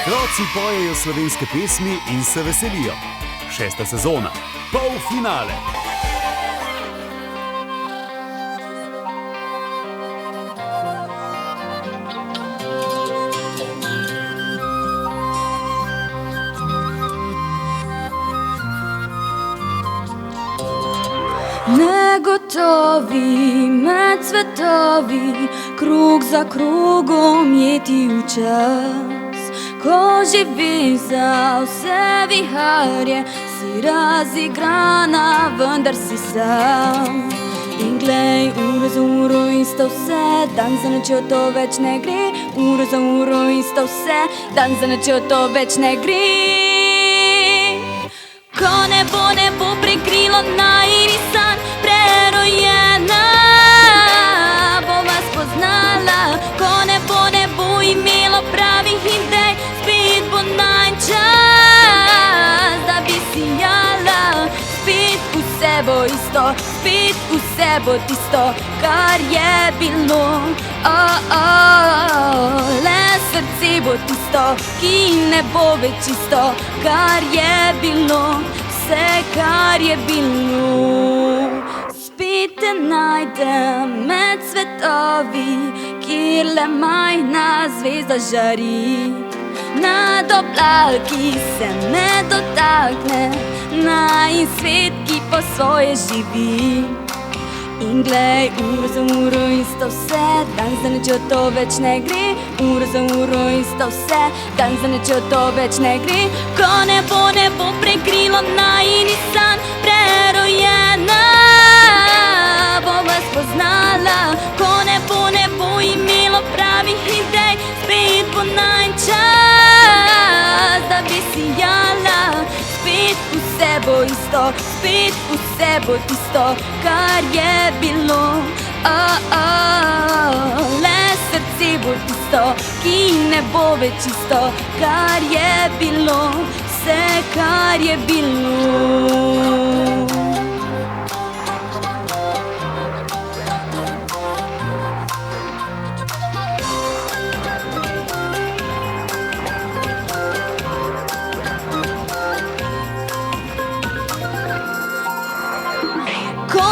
Otroci pojejo slovenske pesmi in se veselijo. 6. sezona, polfinale. Negotovi med svetovi, krog za krogom je ti v čas. Ko živi za vse viharje, si razigrana, vendar si sam. In glej, uro za uro isto vse, dan za nočjo to več ne gre. Uro za uro isto vse, dan za nočjo to več ne gre. Ko nebo prekrilo najini san, prerojena bova spoznala. Ko nebo imelo pravih idej, spet bo najin čas, da bi sijala. Spet vse bo isto, spet vse bo tisto, kar je bilo. Le srce bo tisto, ki ne bo več isto, kar je bilo. Vse, kar je bilo. Spet te najdem med svetovi, kjer le majhna zvezda žari. Nad oblaki se me dotakne najin svet, ki po svoje živi. In glej, uro za uro isto vse, dan za nočjo to več ne gre. Uro za uro isto vse, dan za nočjo to več ne gre. Ko nebo prekrilo najini san, prerojena bova spoznala. Ko nebo imelo pravih idej, spet bo najin čas, da bi sijala. Spet vse bo isto, spet vse bo tisto, kar je bilo. Le srce bo tisto, ki ne bo več isto, kar je bilo. Vse, kar je bilo. Ko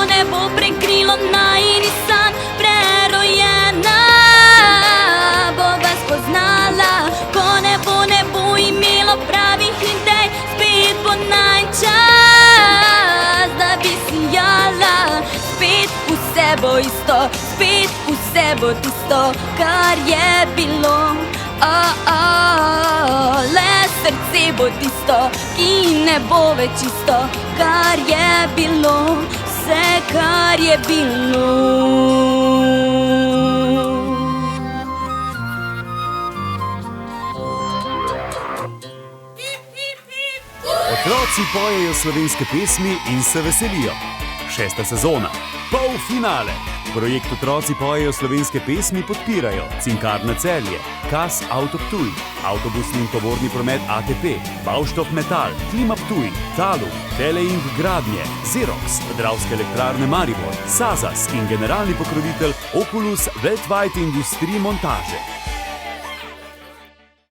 nebo prekrilo najini san, prerojena bova spoznala. Ko nebo imelo pravih idej, spet bo najin čas, da bi sijala. Spet vse bo isto, spet vse bo tisto, kar je bilo. Le srce bo tisto, ki ne bo več isto, kar je bilo. Vse, kar je bilo. Otroci pojejo slovenske pesmi in se veselijo. 6. sezona, polfinale. Projekt Otroci pojejo slovenske pesmi podpirajo Cinkarna Celje, KAS Auto Ptuj, avtobusni in tovorni promet ATP, Baustoff Metal, Klima Ptuj, Talu, Teleing Gradnje, Xerox, Dravske elektrarne Maribor, Sazas in generalni pokrovitelj Oculus Worldwide Industrie Montage.